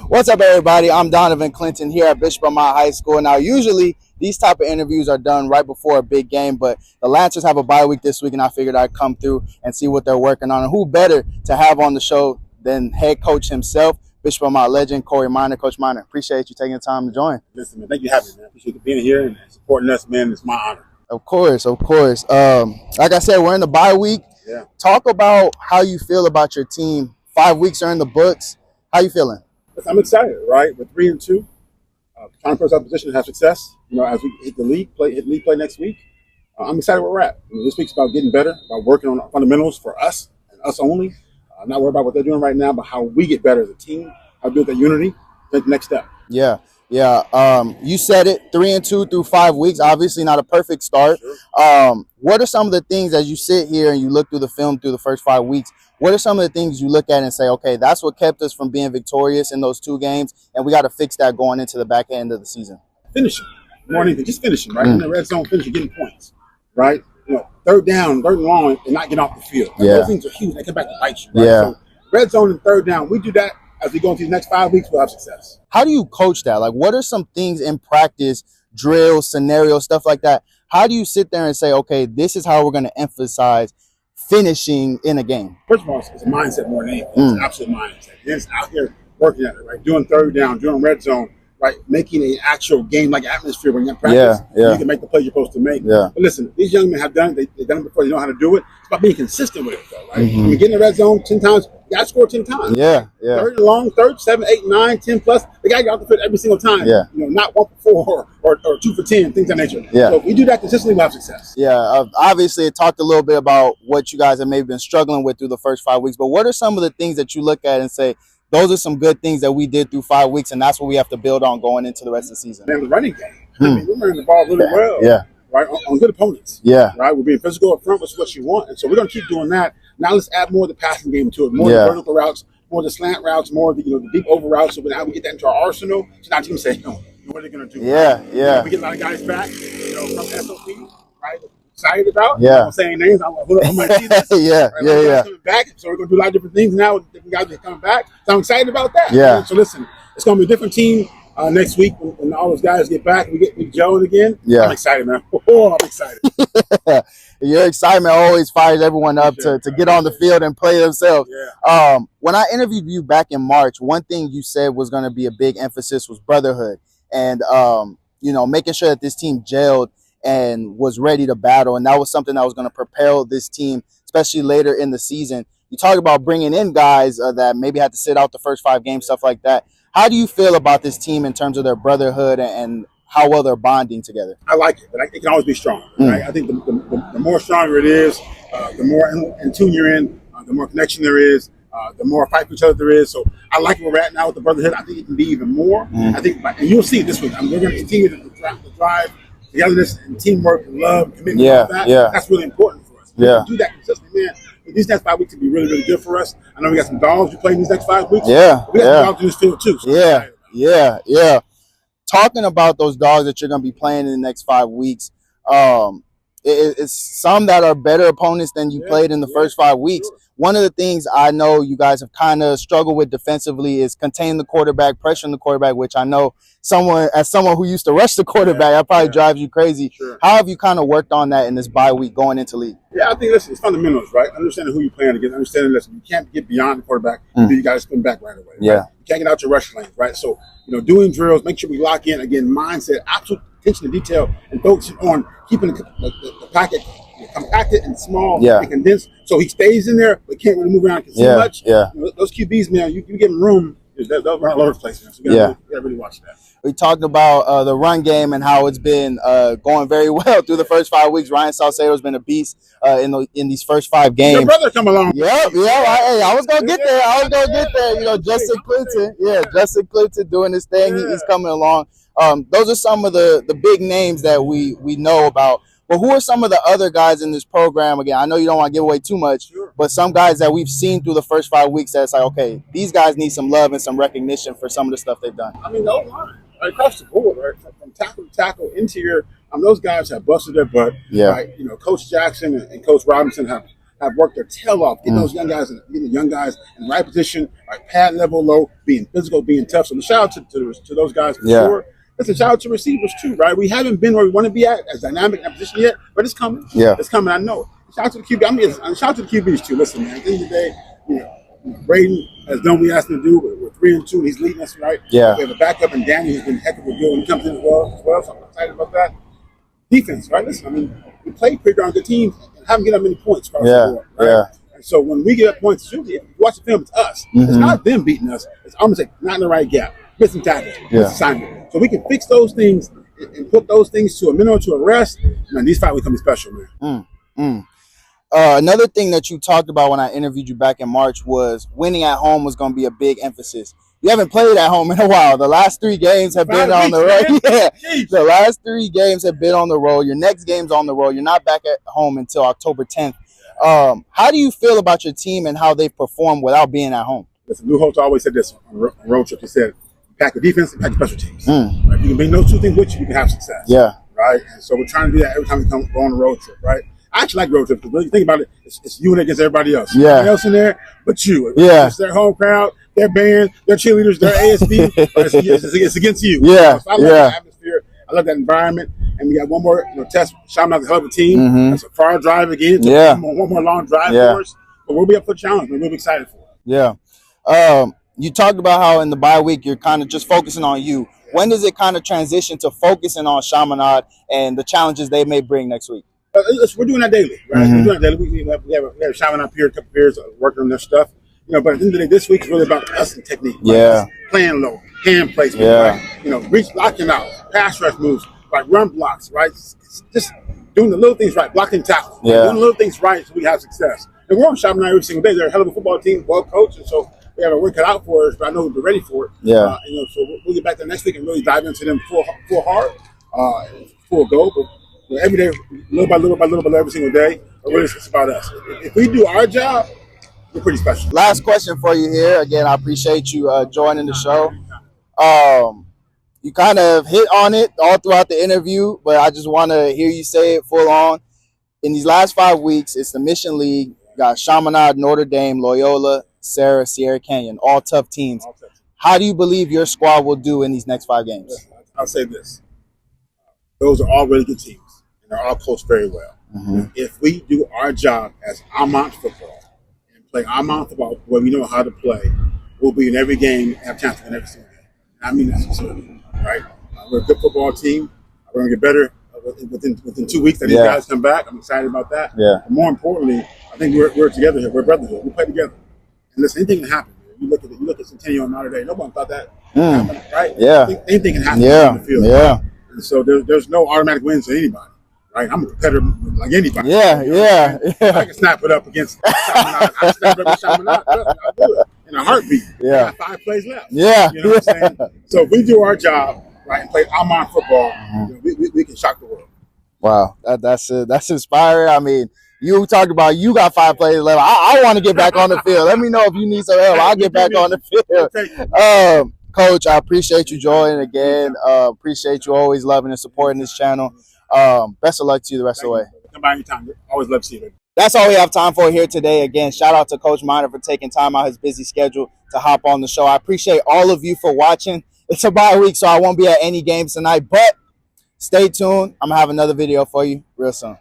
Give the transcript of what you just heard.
What's up, everybody? I'm Donovan Clinton here at Bishop Amat High School. Now, usually these type of interviews are done right before a big game, but the Lancers have a bye week this week, and I figured I'd come through and see what they're working on. And who better to have on the show than head coach himself, Bishop Amat legend, Kory. Coach Miner, appreciate you taking the time to join. Listen, man, thank you for having me, man. I appreciate you being here and supporting us, man. It's my honor. Of course. Like I said, we're in the bye week. Yeah. Talk about how you feel about your team. 5 weeks are in the books. How you feeling? I'm excited, right? We're 3-2. Trying to put us in a position to have success. As we hit league play next week. I'm excited where we're at. This week's about getting better, about working on fundamentals for us and us only. Not worried about what they're doing right now, but how we get better as a team, how we build that unity, take the next step. Yeah. You said it, 3-2 through 5 weeks. Obviously, not a perfect start. Sure. What are some of the things as you sit here and you look through the film through the first 5 weeks? What are some of the things you look at and say, okay, that's what kept us from being victorious in those 2 games, and we got to fix that going into the back end of the season? Finishing. More than anything, just finishing, right? In the red zone, finishing, getting points, right? Third down, third and long, and not getting off the field. Those things are huge. They come back to bite you, right? Yeah. So red zone and third down, we do that as we go into the next 5 weeks, we'll have success. How do you coach that? Like, what are some things in practice, drills, scenarios, stuff like that? How do you sit there and say, okay, this is how we're going to emphasize finishing in a game? First of all, it's a mindset more than anything. It's an absolute mindset. It's out here working at it, right? Doing third down, doing red zone, right? Making an actual game-like atmosphere when you're in practice. Yeah. You can make the play you're supposed to make. Yeah. But listen, these young men have done it. They've done it before. They know how to do it. It's about being consistent with it, though, right? When you get in the red zone 10 times, you got to score 10 times. Yeah. Third and long, third, 7, 8, 9, 10 plus. They got to get off the field every single time. Yeah. Not 1 for 4 or 2 for 10, things of that nature. Yeah. So if we do that consistently, we'll have success. Yeah. Obviously, it talked a little bit about what you guys have maybe been struggling with through the first 5 weeks. But what are some of the things that you look at and say, those are some good things that we did through 5 weeks, and that's what we have to build on going into the rest of the season? Man, the running game. We're running the ball really well. Yeah. Right, on good opponents. Yeah. Right, we're being physical up front, which is what you want. And so we're going to keep doing that. Now let's add more of the passing game to it, more of the vertical routes, more of the slant routes, more of the the deep over routes. So now we get that into our arsenal. So now teams say, what are they going to do? Yeah. We get a lot of guys back, from SOP, right? Excited about. Yeah. I'm saying names. I'm like, see this. Yeah. Coming back. So we're going to do a lot of different things now. Different guys are coming back. So I'm excited about that. Yeah. Right? So listen, it's going to be a different team. Next week, when all those guys get back, we get gelling again. Yeah. I'm excited, man. I'm excited. Your excitement always fires everyone up to get on the field and play themselves. Yeah. When I interviewed you back in March, one thing you said was going to be a big emphasis was brotherhood and, making sure that this team gelled and was ready to battle. And that was something that was going to propel this team, especially later in the season. You talk about bringing in guys that maybe had to sit out the first 5 games, stuff like that. How do you feel about this team in terms of their brotherhood and how well they're bonding together? I like it, but it can always be strong. Right? I think the more stronger it is, the more in tune you're in, the more connection there is, the more fight for each other there is. So I like where we're at now with the brotherhood. I think it can be even more. I think, and you'll see it this week. We're going to continue to drive togetherness and teamwork and love, commitment. That's really important for us. Yeah. Do that consistently, man. These next 5 weeks will be really, really good for us. I know we got some dogs we play in these next 5 weeks. Yeah. We got some dogs in this field too. So Yeah. Talking about those dogs that you're going to be playing in the next 5 weeks, it's some that are better opponents than you played in the first 5 weeks. Sure. One of the things I know you guys have kind of struggled with defensively is containing the quarterback, pressuring the quarterback, which I know someone who used to rush the quarterback, that probably drives you crazy. Sure. How have you kind of worked on that in this bye week going into league? Yeah, I think it's fundamentals, right? Understanding who you're playing against, understanding that you can't get beyond the quarterback, you got to spin back right away. Yeah. Right? You can't get out your rush lanes, right? So, doing drills, make sure we lock in, again, mindset, absolute attention to detail, and focusing on keeping the packet compacted and small and condensed, so he stays in there but can't really move around too much. Those QBs, man, you give them room, they'll run all over the place, man. So you gotta really watch that. We talked about the run game and how it's been going very well through the first 5 weeks. Ryan Salcedo's been a beast in these first 5 games. Your brother come along. I was gonna get there. Justin Clinton doing his thing. He's coming along. Those are some of the big names that we know about. But who are some of the other guys in this program? Again, I know you don't want to give away too much, but some guys that we've seen through the first 5 weeks that's like, okay, these guys need some love and some recognition for some of the stuff they've done. I mean, the O-line, right, across the board, right, from tackle to tackle, interior, those guys have busted their butt. Yeah. Right? Coach Jackson and Coach Robinson have have worked their tail off, getting those young guys, getting the young guys in the right position, right pad level low, being physical, being tough. So the shout out to those guys for sure. It's a shout out to receivers too, right? We haven't been where we want to be at as dynamic in that position yet, but it's coming. Yeah, it's coming. I know it. Shout out to the QB. I mean, shout out to the QBs too. Listen, man. At the end of the day, Braden has done what we asked him to do. We're 3-2, and he's leading us, right? Yeah. We have a backup, and Danny has been heck of a good when he comes in as well. So I'm excited about that. Defense, right? Listen, I mean, we played pretty darn good teams and haven't given up many points across the board, right? Yeah. And so when we get up points, if you watch the film, it's us. It's not them beating us. It's almost like not in the right gap. Missing tackles, missing assignment. So we can fix those things and put those things to a minimum, to a rest. Man, these fight will become special, man. Another thing that you talked about when I interviewed you back in March was winning at home was going to be a big emphasis. You haven't played at home in a while. The last 3 games have been on the road. Yeah, the last 3 games have been on the road. Your next game's on the road. You're not back at home until October 10th. How do you feel about your team and how they've performed without being at home? Listen, Lou Holtz always said this on road trip. He said, pack the defense and pack the special teams. Right? You can bring those 2 things with you, you can have success. Yeah. Right? And so we're trying to do that every time we go on a road trip, right? I actually like road trips because when you think about it, it's you and against everybody else. Yeah. Everybody else in there but you. Yeah. It's their home crowd, their band, their cheerleaders, their ASB. It's against you. Yeah. So I love that atmosphere. I love that environment. And we got one more test. Shaman's a hell of a team. That's a far drive again. So one more long drive for us. But we'll be up for the challenge. We'll be excited for it. Yeah. You talked about how in the bye week you're kind of just focusing on you. When does it kind of transition to focusing on Chaminade and the challenges they may bring next week? We're doing that daily, right? We're doing that daily. We have a Chaminade up here, a couple peers working on their stuff. But at the end of the day, this week's really about us and technique. Right? Yeah. Playing low, hand placement, right? Reach blocking out, pass rush moves, like run blocks, right? Just doing the little things right, blocking tackle. Yeah. Doing the little things right so we have success. And we're on Chaminade every single day. They're a hell of a football team, well coached, and so they have a work cut out for us, but I know they're ready for it. Yeah. So we'll get back there next week and really dive into them full hard, full go. But every day, little by little, every single day, really it's about us. If we do our job, we're pretty special. Last question for you here. Again, I appreciate you joining the show. You kind of hit on it all throughout the interview, but I just want to hear you say it full on. In these last 5 weeks, it's the Mission League. You got Chaminade, Notre Dame, Loyola, Sarah, Sierra Canyon, all tough teams. How do you believe your squad will do in these next 5 games? I'll say this. Those are all really good teams, and they're all coached very well. If we do our job as Amat football and play Amat football where we know how to play, we'll be in every game and have a chance to win every single game. I mean that sincerely, right? We're a good football team. We're going to get better within 2 weeks that these guys come back. I'm excited about that. Yeah. But more importantly, I think we're together here. We're brotherhood. We play together. And listen, anything can happen. You look at Centennial and Notre Dame. Nobody thought that happened, right? Yeah. Anything can happen on the field. Yeah. Right? And so there's no automatic wins to anybody, right? I'm a competitor like anybody. Yeah. I can snap it up against Chaminade. I snap it up against Chaminade. I'll do it in a heartbeat. Yeah. I got 5 plays left. Yeah. You know what I'm saying? So if we do our job, right, and play Amat football, we can shock the world. Wow, that's inspiring. I mean, you talked about you got 5 plays left. I want to get back on the field. Let me know if you need some help. I'll get back on the field. Coach, I appreciate you joining again. Appreciate you always loving and supporting this channel. Best of luck to you the rest of the way. Come by anytime. Always love to see you. That's all we have time for here today. Again, shout out to Coach Miner for taking time out his busy schedule to hop on the show. I appreciate all of you for watching. It's a bye week, so I won't be at any games tonight, but stay tuned. I'm going to have another video for you real soon.